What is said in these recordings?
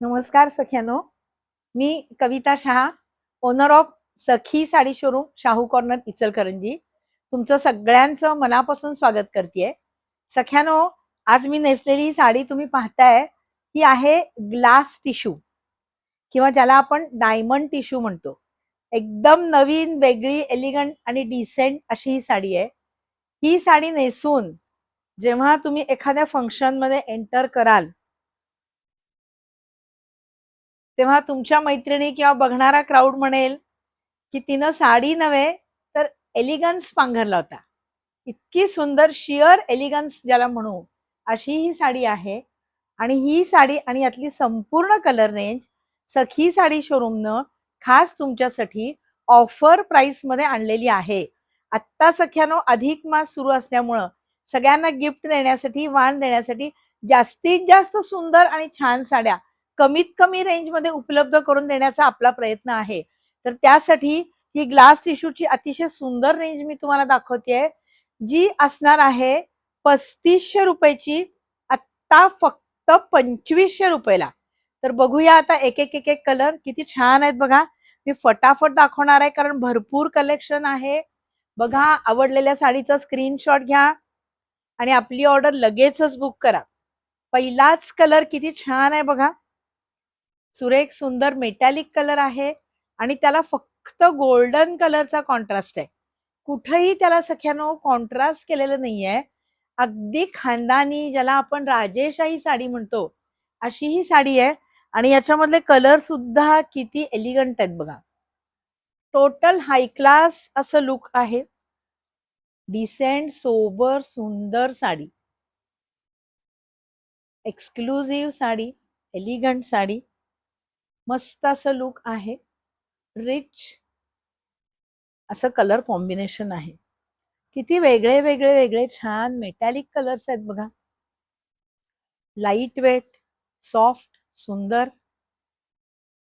नमस्कार सख्यानो, मी Kavita Shah, owner of Sakhi sari showroom, Shahu corner, Ichalkaranji. तुमचं सगळ्यांचं मनापासून स्वागत करतेय. सख्यानो, आज मी नेसलेली साडी तुम्ही पाहताय ही आहे ग्लास टिश्यू किंवा ज्याला आपण डायमंड टिश्यू म्हणतो. एकदम नवीन, वेगळी, एलिगंट आणि डिसेंट अशी ही साडी आहे. ही साडी नेसून जेव्हा तुम्ही एखाद्या फंक्शन मध्ये एंटर कराल तेव्हा तुमच्या मैत्रिणी किंवा बघणारा क्राऊड म्हणेल की तिनं साडी नव्हे तर एलिगन्स पांघरला होता. इतकी सुंदर शिअर एलिगन्स ज्याला म्हणू अशी ही साडी आहे. आणि ही साडी आणि यातली संपूर्ण कलर रेंज सखी साडी शोरूमनं खास तुमच्यासाठी ऑफर प्राइस मध्ये आणलेली आहे. आत्ता सख्यानो अधिक मास सुरू असल्यामुळं सगळ्यांना गिफ्ट देण्यासाठी, वाण देण्यासाठी जास्तीत जास्त सुंदर आणि छान साड्या कमीत कमी रेंज मध्ये उपलब्ध करून देण्याचा आपला प्रयत्न आहे. तर त्यासाठी ही ग्लास टिश्यूची अतिशय सुंदर रेंज मी तुम्हाला दाखवतेय, जी असणार आहे 3500 रुपयाची, आत्ता फक्त 2500 रुपयाला. तर बघूया आता एक एक कलर किती छान आहेत बघा. मी फटाफट दाखवणार आहे कारण भरपूर कलेक्शन आहे. बघा, आवडलेल्या साडीचा स्क्रीनशॉट घ्या आणि आपली ऑर्डर लगेचच बुक करा. पहिलाच कलर किती छान आहे बघा. सुरेख सुंदर मेटॅलिक कलर आहे आणि त्याला फक्त गोल्डन कलरचा कॉन्ट्रास्ट आहे. कुठेही त्याला सख्यानो कॉन्ट्रास्ट केलेलं नाहीये. अगदी खानदानी, ज्याला आपण राजेशाही साडी म्हणतो, अशी ही साडी आहे. आणि याच्यामधले कलर सुद्धा किती एलिगंट आहेत बघा. टोटल हाय क्लास असं लुक आहे. डिसेंट, सोबर, सुंदर साडी, एक्सक्लुझिव्ह साडी, एलिगंट साडी, मस्त असं लुक आहे. रिच असं कलर कॉम्बिनेशन आहे. किती वेगळे वेगळे वेगळे छान मेटॅलिक कलर्स आहेत बघा. लाईट वेट, सॉफ्ट, सुंदर,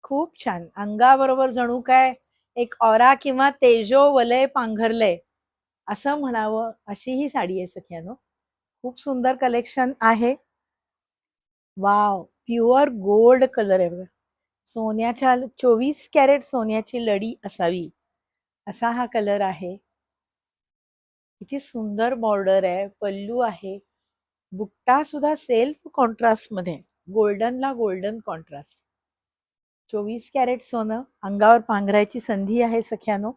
खूप छान. अंगाबरोबर जणू काय एक ऑरा किंवा तेजो वलय पांघरलंय असं म्हणावं अशी ही साडी आहे सख्यानो. खूप सुंदर कलेक्शन आहे. वाव, प्युअर गोल्ड कलर आहे बघा. सोन्याच्या 24 कॅरेट सोन्याची लडी असावी असा हा कलर आहे. किती सुंदर बॉर्डर आहे, पल्लू आहे, बुट्टा सुद्धा सेल्फ कॉन्ट्रास्ट मध्ये, गोल्डनला गोल्डन कॉन्ट्रास्ट. 24 कॅरेट सोनं अंगावर पांघरायची संधी आहे सख्यानो.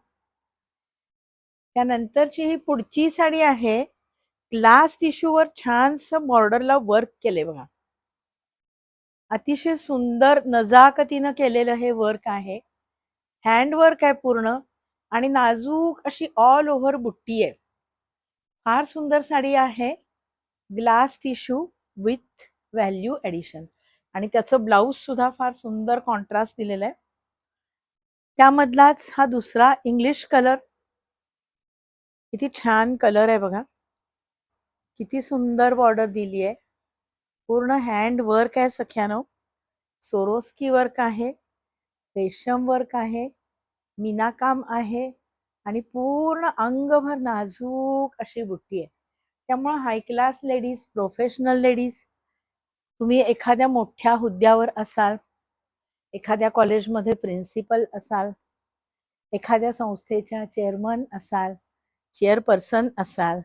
त्यानंतरची ही पुढची साडी आहे. ग्लास टिश्यूवर छानसं बॉर्डरला वर्क केले बघा. अतिशय सुंदर नजाकतीनं केलेलं हे वर्क आहे. हँड वर्क आहे पूर्ण आणि नाजूक अशी ऑल ओव्हर बुट्टी आहे. फार सुंदर साडी आहे. Glass tissue with value addition आणि त्याचं ब्लाउज सुद्धा फार सुंदर कॉन्ट्रास्ट दिलेला आहे. त्यामधलाच हा दुसरा इंग्लिश कलर, किती छान कलर आहे बघा. किती सुंदर बॉर्डर दिली आहे. पूर्ण हँड वर्क आहे सख्यानो. सोरोस्की वर्क आहे, रेशम वर्क आहे, मीनाकाम आहे आणि पूर्ण अंगभर नाजूक अशी बुट्टी आहे. त्यामुळे हाय क्लास लेडीज, प्रोफेशनल लेडीज, तुम्ही एखाद्या मोठ्या हुद्द्यावर असाल, एखाद्या कॉलेजमध्ये प्रिन्सिपल असाल, एखाद्या संस्थेच्या चेअरमन असाल, चेअरपर्सन असाल,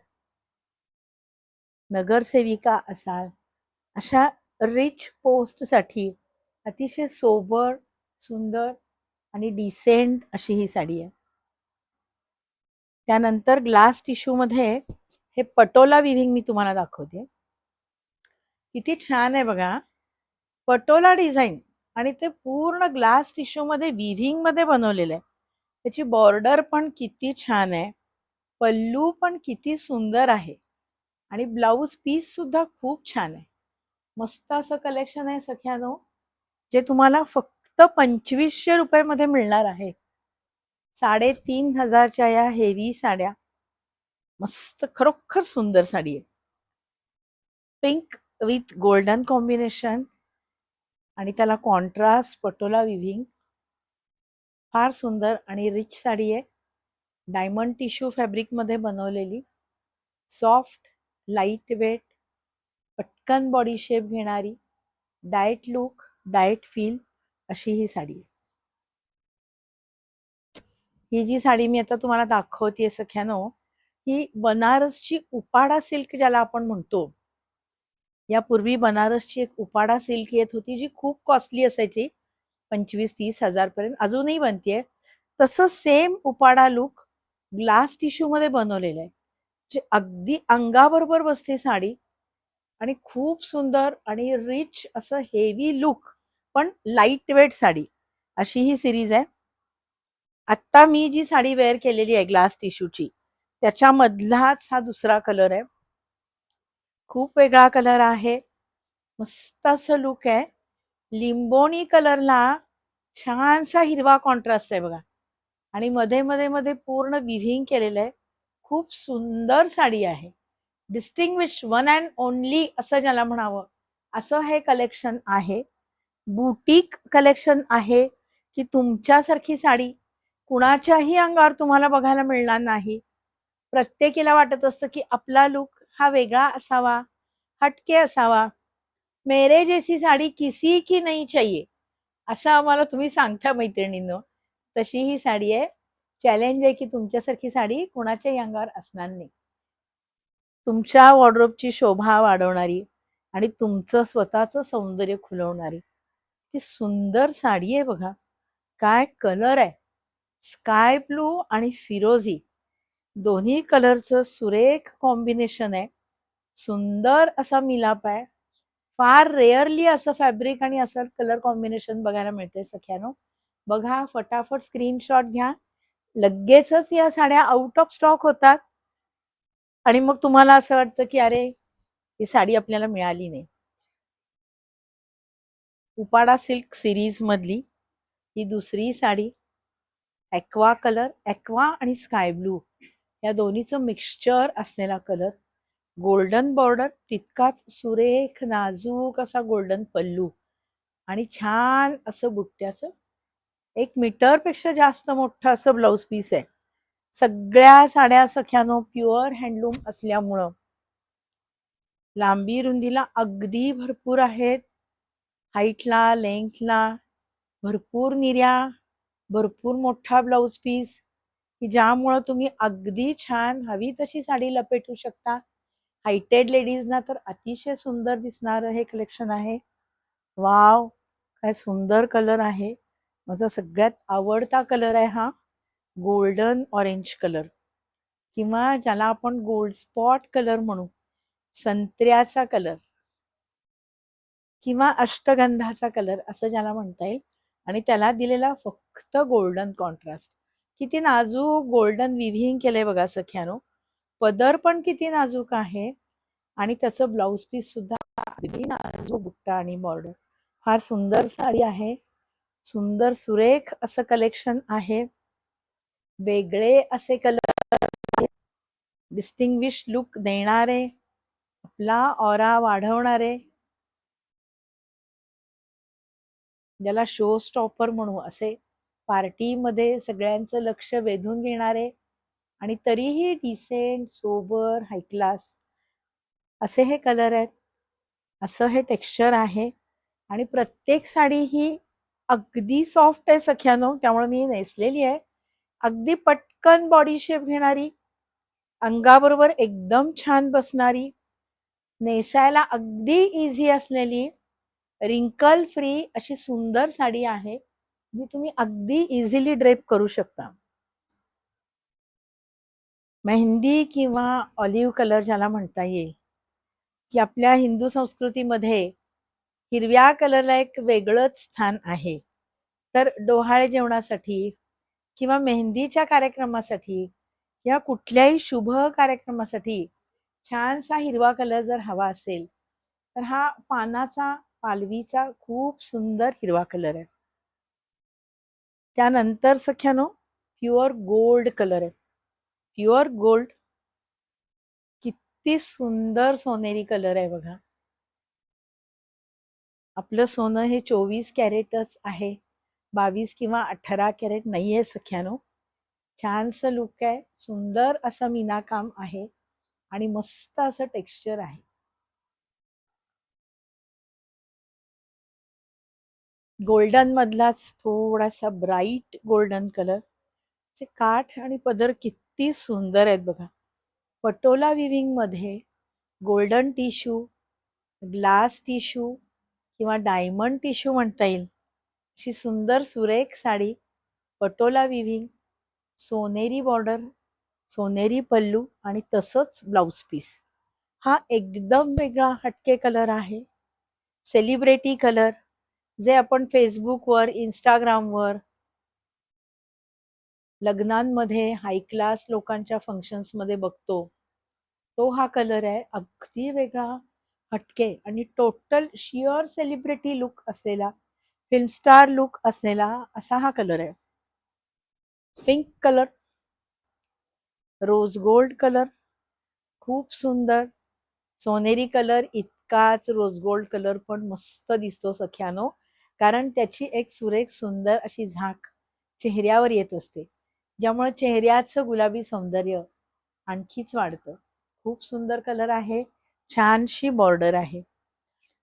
नगरसेविका असाल, अशा रिच पोस्टसाठी अतिशय सोबर, सुंदर आणि डिसेंट अशी ही साडी आहे. त्यानंतर ग्लास टिश्यू मध्ये हे पटोला विविंग मी तुम्हाला दाखवते. किती छान आहे बघा. पटोला डिझाईन आणि ते पूर्ण ग्लास टिश्यू मध्ये विविंग मध्ये बनवलेलं आहे. त्याची बॉर्डर पण किती छान आहे, पल्लू पण किती सुंदर आहे आणि ब्लाउज पीस सुद्धा खूप छान आहे. मस्त असं कलेक्शन आहे सख्यानो, जे तुम्हाला फक्त 2500 रुपयामध्ये मिळणार आहे. 3500च्या या हेवी साड्या, मस्त खरोखर सुंदर साडी आहे. पिंक विथ गोल्डन कॉम्बिनेशन आणि त्याला कॉन्ट्रास्ट पटोला विविंग. फार सुंदर आणि रिच साडी आहे. डायमंड टिश्यू फॅब्रिक मध्ये बनवलेली, सॉफ्ट, लाईट वेट, पटकन बॉडी शेप घेणारी, डाएट लुक डाएट फील अशी ही साडी आहे. ही जी साडी मी आता तुम्हाला दाखवते सख्यानो, ही बनारसची उपाडा सिल्क ज्याला आपण म्हणतो. यापूर्वी बनारसची एक उपाडा सिल्क येत होती जी खूप कॉस्टली असायची, 25-30 हजार पर्यंत, अजूनही बनतीये. तसं same Uppada look glass tissue मध्ये बनवलेलं आहे, जे अगदी अंगाबरोबर बसते साडी आणि खूप सुंदर आणि रिच असं हेवी लुक, पण लाईट वेट साडी अशी ही सिरीज आहे. आता मी जी साडी वेअर केलेली आहे ग्लास टिश्यूची, त्याच्यामधलाच हा दुसरा कलर आहे. खूप वेगळा कलर आहे, मस्त असं लुक आहे. लिंबोणी कलरला छानसा हिरवा कॉन्ट्रास्ट आहे बघा, आणि मध्ये मध्ये मध्ये पूर्ण विव्हिंग केलेलं आहे. खूप सुंदर साडी आहे. डिस्टिंग्विश वन अँड ओनली असं ज्याला म्हणावं असं हे कलेक्शन आहे. बुटीक कलेक्शन आहे की तुमच्यासारखी साडी कुणाच्याही अंगावर तुम्हाला बघायला मिळणार नाही. प्रत्येकीला वाटत असतं की आपला लुक हा वेगळा असावा, हटके असावा. मेरे जैसी साडी किसी की नहीं चाहिए असं आम्हाला तुम्ही सांगता मैत्रिणींनो. तशी ही साडी आहे. चॅलेंज आहे की तुमच्यासारखी साडी कुणाच्याही अंगावर असणार नाही. तुमच्या वॉर्डरोबची शोभा वाढवणारी आणि तुमचं स्वतःचं सौंदर्य खुलवणारी ती सुंदर साडी आहे बघा. काय कलर आहे, स्काय ब्लू आणि फिरोझी दोन्ही कलरचं सुरेख कॉम्बिनेशन आहे. सुंदर असा मिलाप आहे. फार रेअरली असं फॅब्रिक आणि असं कलर कॉम्बिनेशन बघायला मिळते सख्यानो. बघा, फटाफट स्क्रीनशॉट घ्या. लगेचच या साड्या आउट ऑफ स्टॉक होतात आणि मग तुम्हाला असं वाटतं की अरे ही साडी आपल्याला मिळाली नाही. उपाडा सिल्क सिरीज मधली ही दुसरी साडी, ॲक्वा कलर, ॲक्वा आणि स्काय ब्लू या दोन्हीचं मिक्सचर असलेला कलर. गोल्डन बॉर्डर, तितकाच सुरेख नाजूक असा गोल्डन पल्लू आणि छान असं बुट्ट्याचं 1 मीटरपेक्षा जास्त मोठं असं ब्लाउज पीस आहे. सगळ्या साड्या सख्यानो प्युअर हँडलूम असल्यामुळं लांबी रुंदीला अगदी भरपूर आहेत. हाईटला, लेंथला भरपूर निर्या, भरपूर मोठा ब्लाउज पीस, की ज्यामुळं तुम्ही अगदी छान हवी तशी साडी लपेटू शकता. हायटेड लेडीजना तर अतिशय सुंदर दिसणारं हे कलेक्शन आहे. वाव, काय सुंदर कलर आहे. माझा सगळ्यात आवडता कलर आहे हा गोल्डन ऑरेंज कलर, किंवा ज्याला आपण गोल्ड स्पॉट कलर म्हणू, संत्र्याचा कलर किंवा अष्टगंधाचा कलर असं ज्याला म्हणता येईल. आणि त्याला दिलेला फक्त गोल्डन कॉन्ट्रास्ट. किती नाजूक गोल्डन विव्हिंग केलंय बघा सख्यानो. पदर पण किती नाजूक आहे आणि त्याचं ब्लाउज पीस सुद्धा अगदी नाजूक बुट्टा आणि बॉर्डर. फार सुंदर साडी आहे. सुंदर सुरेख असं कलेक्शन आहे. वेगळे असे कलर, डिस्टिंग्विश लुक देणारे, आपला ऑरा वाढवणारे, ज्याला शो स्टॉपर म्हणू असे पार्टीमध्ये सगळ्यांचं लक्ष वेधून घेणारे आणि तरीही डिसेंट, सोबर, हाय क्लास असे हे कलर आहेत. असं हे टेक्स्चर आहे आणि प्रत्येक साडी ही अगदी सॉफ्ट आहे सख्यानो, त्यामुळे मी नेसलेली आहे. अगदी पटकन बॉडी शेप घेणारी, अंगाबरोबर एकदम छान बसणारी, नेसायला अगदी इझी असलेली, रिंकल फ्री अशी सुंदर साडी आहे जी तुम्ही अगदी इझिली ड्रेप करू शकता. मेहंदी किंवा ऑलिव्ह कलर ज्याला म्हणता येईल, की आपल्या हिंदू संस्कृतीमध्ये हिरव्या कलरला एक वेगळंच स्थान आहे. तर डोहाळे जेवणासाठी किंवा मेहंदीच्या कार्यक्रमासाठी किंवा कुठल्याही शुभ कार्यक्रमासाठी छानसा हिरवा कलर जर हवा असेल तर हा पानाचा, पालवीचा खूप सुंदर हिरवा कलर आहे. त्यानंतर सख्यानो प्युअर गोल्ड कलर आहे. प्युअर गोल्ड, किती सुंदर सोनेरी कलर आहे बघा. आपलं सोनं हे 24 कॅरेटच आहे, 22 किंवा 18 कॅरेट नाहीये सख्यानो. छानसं लुक आहे, सुंदर असं मीनाकाम आहे आणि मस्त असं टेक्स्चर आहे. गोल्डन मधलाच थोडासा ब्राईट गोल्डन कलर. ते काठ आणि पदर किती सुंदर आहेत बघा. पटोला विविंग मध्ये गोल्डन टिश्यू, ग्लास टिश्यू किंवा डायमंड टिश्यू म्हणता येईल अशी सुंदर सुरेख साडी. पटोला विविंग, सोनेरी बॉर्डर, सोनेरी पल्लू आणि तसंच ब्लाउज पीस. हा एकदम वेगळा हटके कलर आहे. सेलिब्रिटी कलर, जे आपण फेसबुकवर, इंस्टाग्रामवर, लग्नांमध्ये, हाय क्लास लोकांच्या फंक्शन्समध्ये बघतो, तो हा कलर आहे. अगदी वेगळा, हटके आणि टोटल शिअर सेलिब्रिटी लुक असलेला, फिल्म स्टार लुक असलेला असा हा कलर आहे. Pink colour, rose gold colour, खूप सुंदर. सोनेरी कलर इतकाच रोज गोल्ड कलर पण मस्त दिसतो सख्यानो, कारण त्याची एक सुरेख सुंदर अशी झाक चेहऱ्यावर येत असते, ज्यामुळे चेहऱ्याचं गुलाबी सौंदर्य आणखीच वाढतं. खूप सुंदर कलर आहे. छानशी बॉर्डर आहे.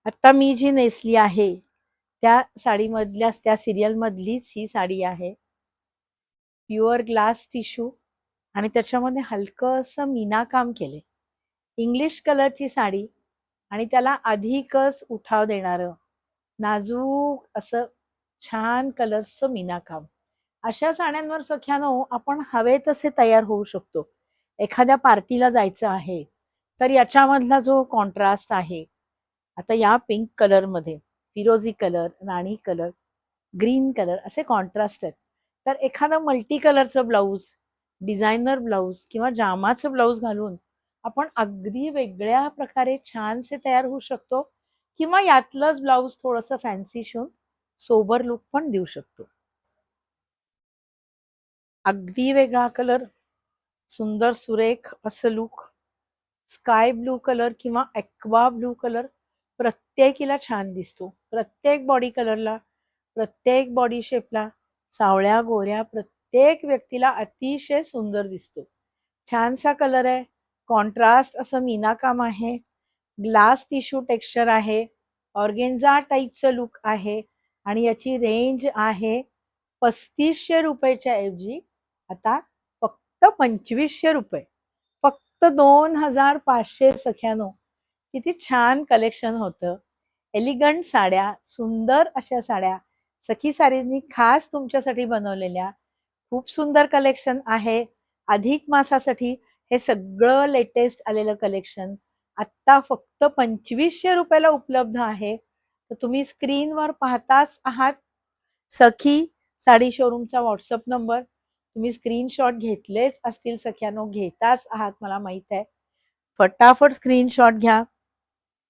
आता मी जी नेसली आहे त्या साडीमधल्याच, त्या सिरियल मधलीच ही साडी आहे. प्युअर ग्लास टिश्यू आणि त्याच्यामध्ये हलकं असं मीना काम केले. इंग्लिश कलरची साडी आणि त्याला अधिकच उठाव देणारं नाजूक असं छान कलरचं मीनाकाम. अशा साड्यांवर सख्यानो आपण हवे तसे तयार होऊ शकतो. एखाद्या पार्टीला जायचं आहे तर याच्यामधला जो कॉन्ट्रास्ट आहे, आता या पिंक कलरमध्ये फिरोझी कलर, राणी कलर, ग्रीन कलर असे कॉन्ट्रास्ट आहेत. तर एखादं मल्टी कलरचं ब्लाऊज, डिझायनर ब्लाऊज किंवा जामाचं ब्लाऊज घालून आपण अगदी वेगळ्या प्रकारे छानसे तयार होऊ शकतो, किंवा यातलंच ब्लाऊज थोडंसं फॅन्सी शिवून सोबर लुक पण देऊ शकतो. अगदी वेगळा कलर, सुंदर सुरेख असं लुक. स्काय ब्लू कलर किंवा एक्वा ब्लू कलर प्रत्येकीला छान दिसतो. प्रत्येक बॉडी कलरला, प्रत्येक बॉडी शेपला, सावळ्या गोऱ्या प्रत्येक व्यक्तीला अतिशय सुंदर दिसतो. छानसा कलर आहे. कॉन्ट्रास्ट असं मीनाकाम आहे. ग्लास टिश्यू टेक्स्चर आहे. ऑर्गेन्झा टाईपचं लुक आहे आणि याची रेंज आहे 3500 रुपयाच्या ऐवजी आता फक्त 2500 रुपये. फक्त 2500 सख्यानो. किती छान कलेक्शन होतं. एलिगंट साड्या, सुंदर अशा साड्या सखी साडींनी खास तुमच्यासाठी बनवलेल्या. खूप सुंदर कलेक्शन आहे. अधिक मासासाठी हे सगळं लेटेस्ट आलेलं कलेक्शन आत्ता फक्त 2500 रुपयाला उपलब्ध आहे. तर तुम्ही स्क्रीनवर पाहताच आहात सखी साडी शोरूमचा व्हॉट्सअप नंबर. तुम्ही स्क्रीनशॉट घेतलेच असतील सख्यानो, घेताच आहात मला माहित आहे. फटाफट स्क्रीनशॉट घ्या.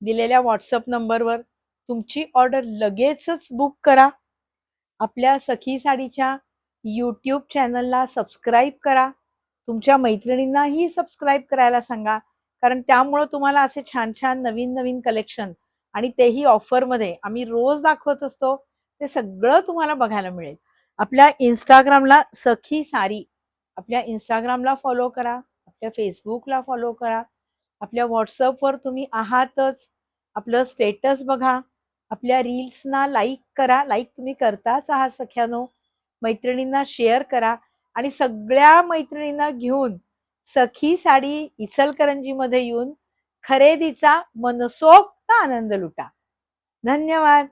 दिलेल्या व्हॉट्सअप नंबरवर तुमची ऑर्डर लगेचच बुक करा. आपल्या सखी साडीच्या यूट्यूब चॅनलला सबस्क्राईब करा. तुमच्या मैत्रिणींनाही सबस्क्राईब करायला सांगा, कारण त्यामुळं तुम्हाला असे छान छान नवीन नवीन कलेक्शन आणि तेही ऑफरमध्ये आम्ही रोज दाखवत असतो, ते सगळं तुम्हाला बघायला मिळेल. आपल्या इंस्टाग्रामला सखी साडी, आपल्या इंस्टाग्रामला फॉलो करा, आपल्या फेसबुकला फॉलो करा, आपल्या व्हॉट्सअपवर तुम्ही आहातच. आपलं स्टेटस बघा, आपल्या रील्सना लाईक करा. लाईक तुम्ही करताच आहात सख्यानो. मैत्रिणींना शेअर करा आणि सगळ्या मैत्रिणींना घेऊन सखी साडी इचलकरंजीमध्ये येऊन खरेदीचा मनसोक्त आनंद लुटा. धन्यवाद.